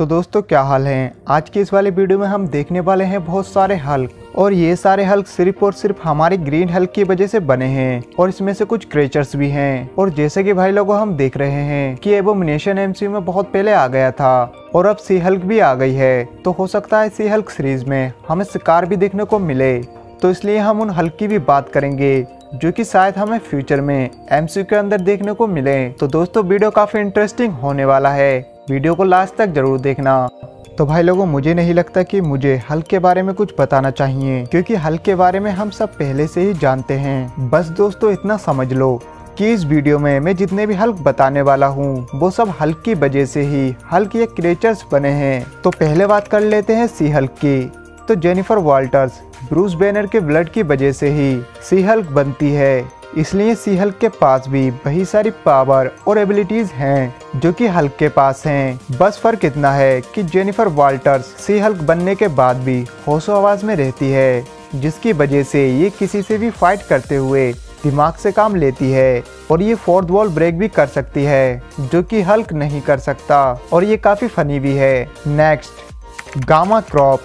तो दोस्तों क्या हाल है। आज की इस वाले वीडियो में हम देखने वाले हैं बहुत सारे हल्क, और ये सारे हल्क सिर्फ और सिर्फ हमारे ग्रीन हल्क की वजह से बने हैं, और इसमें से कुछ क्रिएचर्स भी हैं। और जैसे कि भाई लोगों हम देख रहे हैं कि एबोमिनेशन एमसीयू में बहुत पहले आ गया था और अब सी हल्क भी आ गई है, तो हो सकता है सी हल्क सीरीज में हमें शिकार भी देखने को मिले। तो इसलिए हम उन हल्क की भी बात करेंगे जो कि शायद हमें फ्यूचर में एमसीयू के अंदर देखने को मिले। तो दोस्तों वीडियो काफी इंटरेस्टिंग होने वाला है, वीडियो को लास्ट तक जरूर देखना। तो भाई लोगों मुझे नहीं लगता कि मुझे हल्क के बारे में कुछ बताना चाहिए, क्योंकि हल्क के बारे में हम सब पहले से ही जानते हैं। बस दोस्तों इतना समझ लो कि इस वीडियो में मैं जितने भी हल्क बताने वाला हूँ वो सब हल्क की वजह से ही हल्क ये क्रिएचर्स बने हैं। तो पहले बात कर लेते हैं सी हल्क की। तो जेनिफर वॉल्टर्स ब्रूस बैनर के ब्लड की वजह से ही सी हल्क बनती है, इसलिए सी हल्क के पास भी वही सारी पावर और एबिलिटीज हैं जो कि हल्क के पास हैं। बस फर्क इतना है कि जेनिफर वॉल्टर्स सी हल्क बनने के बाद भी होशो आवाज में रहती है, जिसकी वजह से ये किसी से भी फाइट करते हुए दिमाग से काम लेती है, और ये फोर्थ वॉल ब्रेक भी कर सकती है जो कि हल्क नहीं कर सकता, और ये काफी फनी भी है। Next gamma crop.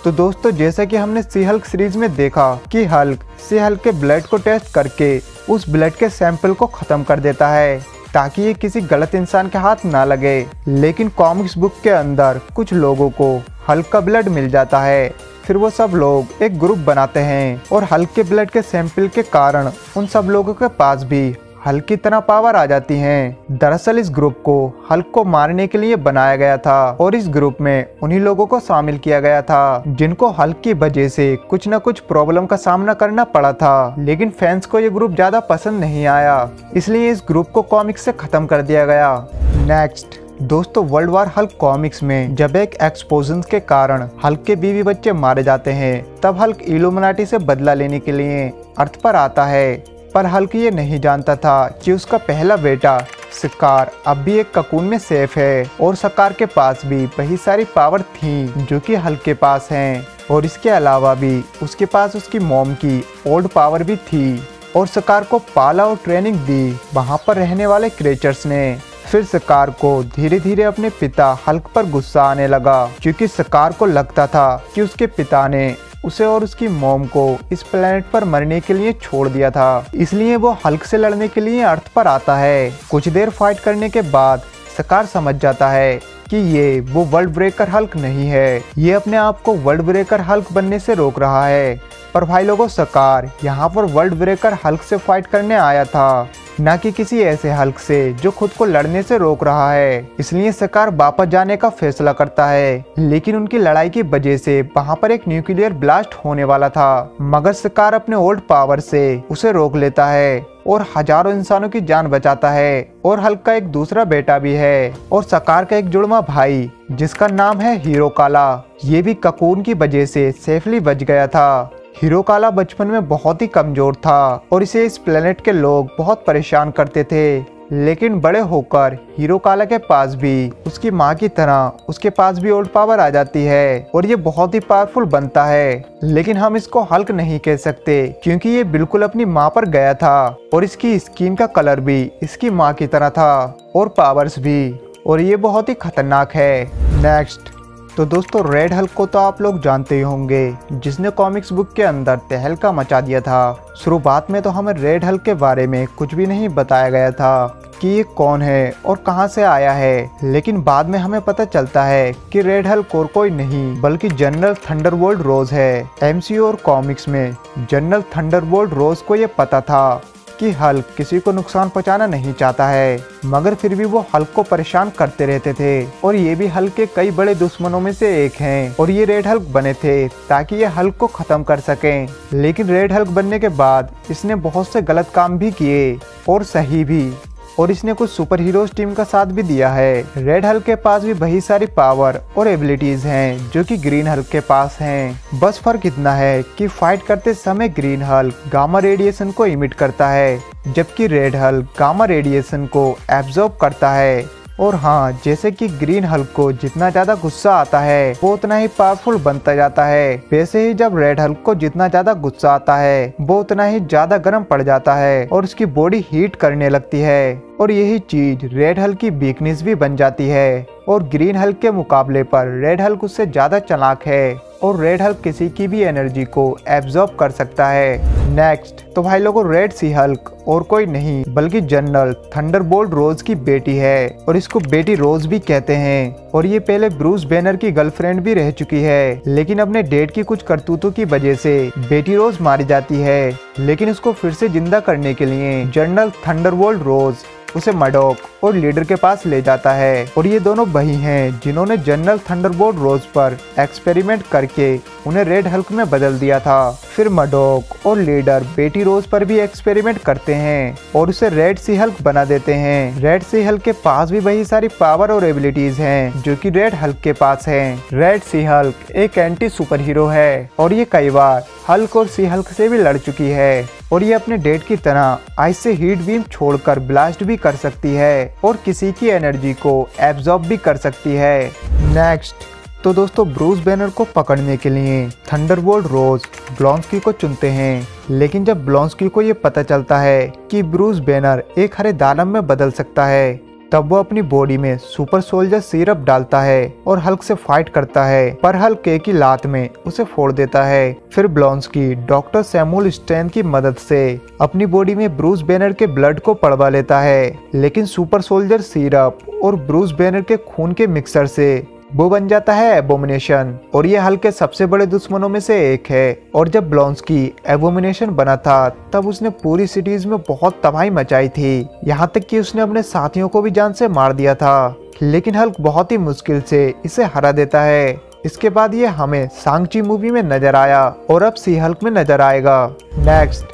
तो दोस्तों जैसा कि हमने सी हल्क सीरीज में देखा कि हल्क सी हल्क के ब्लड को टेस्ट करके उस ब्लड के सैंपल को खत्म कर देता है ताकि ये किसी गलत इंसान के हाथ ना लगे। लेकिन कॉमिक्स बुक के अंदर कुछ लोगों को हल्क का ब्लड मिल जाता है, फिर वो सब लोग एक ग्रुप बनाते हैं और हल्क के ब्लड के सैंपल के कारण उन सब लोगों के पास भी हल्क की तरह पावर आ जाती हैं। दरअसल इस ग्रुप को हल्क को मारने के लिए बनाया गया था, और इस ग्रुप में उन्हीं लोगों को शामिल किया गया था जिनको हल्क की वजह से कुछ न कुछ प्रॉब्लम का सामना करना पड़ा था। लेकिन फैंस को ये ग्रुप ज्यादा पसंद नहीं आया, इसलिए इस ग्रुप को कॉमिक्स से खत्म कर दिया गया। नेक्स्ट दोस्तों वर्ल्ड वार हल्क कॉमिक्स में जब एक एक्सप्लोजन के कारण हल्क के बीवी बच्चे मारे जाते हैं, तब हल्क इल्यूमिनाटी से बदला लेने के लिए अर्थ पर आता है। पर हल्क ये नहीं जानता था कि उसका पहला बेटा सकार अब भी एक ककून में सेफ है, और सकार के पास भी वही सारी पावर थी जो कि हल्क के पास हैं, और इसके अलावा भी उसके पास उसकी मॉम की ओल्ड पावर भी थी, और सकार को पाला और ट्रेनिंग दी वहाँ पर रहने वाले क्रिएचर्स ने। फिर सकार को धीरे धीरे अपने पिता हल्क पर गुस्सा आने लगा, क्योंकि सकार को लगता था कि उसके पिता ने उसे और उसकी मॉम को इस प्लेनेट पर मरने के लिए छोड़ दिया था, इसलिए वो हल्क से लड़ने के लिए अर्थ पर आता है। कुछ देर फाइट करने के बाद सकार समझ जाता है कि ये वो वर्ल्ड ब्रेकर हल्क नहीं है, ये अपने आप को वर्ल्ड ब्रेकर हल्क बनने से रोक रहा है। पर भाई लोगों सकार यहाँ पर वर्ल्ड ब्रेकर हल्क से फाइट करने आया था, न कि किसी ऐसे हल्क से जो खुद को लड़ने से रोक रहा है। इसलिए सकार वापस जाने का फैसला करता है, लेकिन उनकी लड़ाई की वजह से वहाँ पर एक न्यूक्लियर ब्लास्ट होने वाला था, मगर सकार अपने ओल्ड पावर से उसे रोक लेता है और हजारों इंसानों की जान बचाता है। और हल्क का एक दूसरा बेटा भी है, और सकार का एक जुड़वा भाई जिसका नाम है हीरो काला, ये भी ककून की वजह से सेफली बच गया था। हीरो काला बचपन में बहुत ही कमजोर था और इसे इस प्लेनेट के लोग बहुत परेशान करते थे, लेकिन बड़े होकर हीरो काला के पास भी उसकी माँ की तरह उसके पास भी ओल्ड पावर आ जाती है, और ये बहुत ही पावरफुल बनता है। लेकिन हम इसको हल्क नहीं कह सकते, क्योंकि ये बिल्कुल अपनी माँ पर गया था, और इसकी स्किन का कलर भी इसकी माँ की तरह था, और पावर्स भी, और ये बहुत ही खतरनाक है। नेक्स्ट तो दोस्तों रेड हल्क को तो आप लोग जानते ही होंगे, जिसने कॉमिक्स बुक के अंदर तहलका मचा दिया था। शुरुआत में तो हमें रेड हल्क के बारे में कुछ भी नहीं बताया गया था कि ये कौन है और कहां से आया है, लेकिन बाद में हमें पता चलता है कि रेड हल्क और कोई नहीं बल्कि जनरल थंडरबोल्ट रोज है। एमसीयू और कॉमिक्स में जनरल थंडरबोल्ट रोज को ये पता था कि हल्क किसी को नुकसान पहुंचाना नहीं चाहता है, मगर फिर भी वो हल्क को परेशान करते रहते थे, और ये भी हल्क के कई बड़े दुश्मनों में से एक हैं, और ये रेड हल्क बने थे ताकि ये हल्क को खत्म कर सकें। लेकिन रेड हल्क बनने के बाद इसने बहुत से गलत काम भी किए और सही भी, और इसने कुछ सुपर हीरोज टीम का साथ भी दिया है। रेड हल्क के पास भी वही सारी पावर और एबिलिटीज हैं जो कि ग्रीन हल्क के पास हैं। बस फर्क इतना है कि फाइट करते समय ग्रीन हल्क गामा रेडिएशन को इमिट करता है, जबकि रेड हल्क गामा रेडिएशन को एब्जॉर्ब करता है। और हाँ, जैसे कि ग्रीन हल्क को जितना ज्यादा गुस्सा आता है वो उतना ही पावरफुल बनता जाता है, वैसे ही जब रेड हल्क को जितना ज्यादा गुस्सा आता है वो उतना ही ज्यादा गर्म पड़ जाता है और उसकी बॉडी हीट करने लगती है। और यही चीज रेड हल्क की वीकनेस भी बन जाती है। और ग्रीन हल्क के मुकाबले पर रेड हल्क उससे ज्यादा चालाक है और रेड हल्क किसी की भी एनर्जी को एब्जॉर्ब कर सकता है। नेक्स्ट तो भाई लोगों, रेड सी हल्क और कोई नहीं बल्कि जनरल थंडरबोल्ट रोज की बेटी है और इसको बेटी रोज भी कहते हैं। और ये पहले ब्रूस बैनर की गर्लफ्रेंड भी रह चुकी है, लेकिन अपने डेट की कुछ करतूतों की वजह से बेटी रोज मारी जाती है। लेकिन उसको फिर से जिंदा करने के लिए जनरल थंडरबोल्ट रोज उसे मडॉक और लीडर के पास ले जाता है। और ये दोनों वही हैं जिन्होंने जनरल थंडरबोल्ट रोज पर एक्सपेरिमेंट करके उन्हें रेड हल्क में बदल दिया था। फिर मडॉक और लीडर बेटी रोज पर भी एक्सपेरिमेंट करते हैं और उसे रेड सी हल्क बना देते हैं। रेड सी हल्क के पास भी वही सारी पावर और एबिलिटीज हैं जो कि रेड हल्क के पास हैं। रेड सी हल्क एक एंटी सुपर हीरो है और ये कई बार हल्क और सी हल्क से भी लड़ चुकी है और ये अपने डेट की तरह आइस से हीट बीम छोड़कर ब्लास्ट भी कर सकती है और किसी की एनर्जी को एब्जॉर्ब भी कर सकती है। नेक्स्ट तो दोस्तों, ब्रूस बैनर को पकड़ने के लिए थंडरबोल्ट रोज ब्लॉन्स्की को चुनते हैं। लेकिन जब ब्लॉन्स्की को ये पता चलता है कि ब्रूस बैनर एक हरे दानव में बदल सकता है, तब वो अपनी बॉडी में सुपर सोल्जर सिरप डालता है और हल्क से फाइट करता है, पर हल्क एक ही लात में उसे फोड़ देता है। फिर ब्लॉन्स्की डॉक्टर सैमुअल स्ट्रेन की मदद से अपनी बॉडी में ब्रूस बैनर के ब्लड को पड़वा लेता है, लेकिन सुपर सोल्जर सिरप और ब्रूस बैनर के खून के मिक्सर से वो बन जाता है एबोमिनेशन और ये हल्क के सबसे बड़े दुश्मनों में से एक है। और जब ब्लॉन्स्की एबोमिनेशन बना था तब उसने पूरी सिटीज में बहुत तबाही मचाई थी, यहाँ तक कि उसने अपने साथियों को भी जान से मार दिया था। लेकिन हल्क बहुत ही मुश्किल से इसे हरा देता है। इसके बाद ये हमें सांग-ची मूवी में नजर आया और अब सी हल्क में नजर आएगा। नेक्स्ट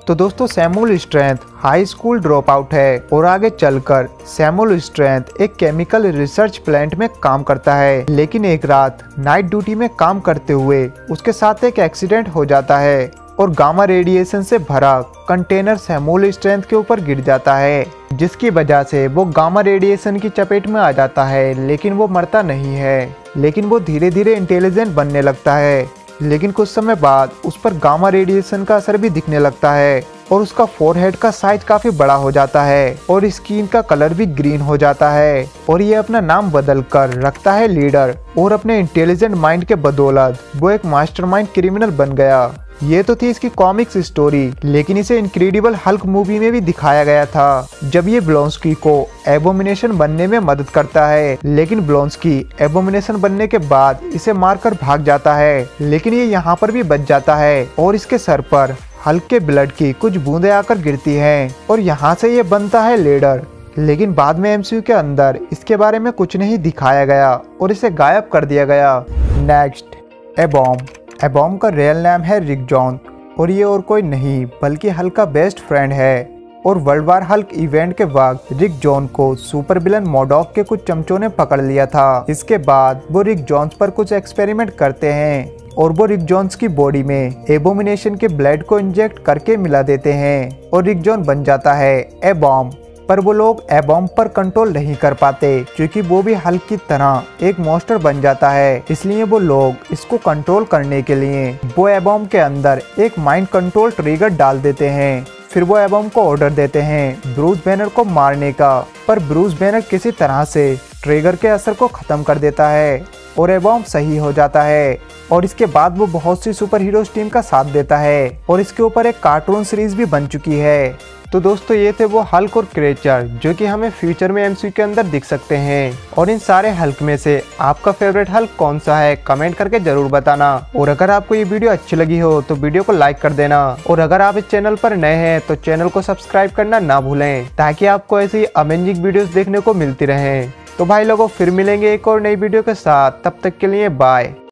तो दोस्तों, Samuel strength high school drop out है और आगे चलकर सैमुअल स्ट्रेंथ एक केमिकल रिसर्च प्लांट में काम करता है। लेकिन एक रात नाइट ड्यूटी में काम करते हुए उसके साथ एक एक्सीडेंट हो जाता है और गामा रेडिएशन से भरा कंटेनर सैमुअल स्ट्रेंथ के ऊपर गिर जाता है, जिसकी वजह से वो गामा रेडिएशन की चपेट में आ जाता है। लेकिन वो मरता नहीं है, लेकिन वो धीरे धीरे इंटेलिजेंट बनने लगता है। लेकिन कुछ समय बाद उस पर गामा रेडिएशन का असर भी दिखने लगता है और उसका फोरहेड का साइज काफी बड़ा हो जाता है और स्किन का कलर भी ग्रीन हो जाता है। और ये अपना नाम बदल कर रखता है लीडर और अपने इंटेलिजेंट माइंड के बदौलत वो एक मास्टरमाइंड क्रिमिनल बन गया। ये तो थी इसकी कॉमिक्स स्टोरी, लेकिन इसे इनक्रेडिबल हल्क मूवी में भी दिखाया गया था जब ये ब्लॉन्स्की को एबोमिनेशन बनने में मदद करता है। लेकिन ब्लॉन्स्की एबोमिनेशन बनने के बाद इसे मारकर भाग जाता है, लेकिन ये यहाँ पर भी बच जाता है और इसके सर पर हल्क के ब्लड की कुछ बूंदें आकर गिरती हैं और यहाँ से ये बनता है लीडर। लेकिन बाद में एमसीयू के अंदर इसके बारे में कुछ नहीं दिखाया गया और इसे गायब कर दिया गया। नेक्स्ट, एबॉम। एबॉम का रियल नाम है रिक जॉन और ये और कोई नहीं बल्कि हल्क का बेस्ट फ्रेंड है। और वर्ल्ड वार हल्क इवेंट के वक्त रिक जॉन को सुपर विलन मॉडॉक के कुछ चमचों ने पकड़ लिया था। इसके बाद वो रिक जॉन्स पर कुछ एक्सपेरिमेंट करते हैं और वो रिक जॉन्स की बॉडी में एबोमिनेशन के ब्लड को इंजेक्ट करके मिला देते हैं और रिक जॉन बन जाता है एबॉम। पर वो लोग एबॉम पर कंट्रोल नहीं कर पाते क्योंकि वो भी हल्क की तरह एक मॉन्स्टर बन जाता है। इसलिए वो लोग इसको कंट्रोल करने के लिए वो एबॉम के अंदर एक माइंड कंट्रोल ट्रिगर डाल देते हैं। फिर वो एबॉम को ऑर्डर देते हैं ब्रूस बैनर को मारने का, पर ब्रूस बैनर किसी तरह से ट्रिगर के असर को खत्म कर देता है और एबॉम सही हो जाता है। और इसके बाद वो बहुत सी सुपर हीरोज टीम का साथ देता है और इसके ऊपर एक कार्टून सीरीज भी बन चुकी है। तो दोस्तों, ये थे वो हल्क और क्रेचर जो कि हमें फ्यूचर में एमसीयू के अंदर दिख सकते हैं। और इन सारे हल्क में से आपका फेवरेट हल्क कौन सा है, कमेंट करके जरूर बताना। और अगर आपको ये वीडियो अच्छी लगी हो तो वीडियो को लाइक कर देना और अगर आप इस चैनल पर नए हैं तो चैनल को सब्सक्राइब करना ना भूलें ताकि आपको ऐसी अमेजिंग वीडियोस देखने को मिलती रहें। तो भाई लोगों, फिर मिलेंगे एक और नई वीडियो के साथ, तब तक के लिए बाय।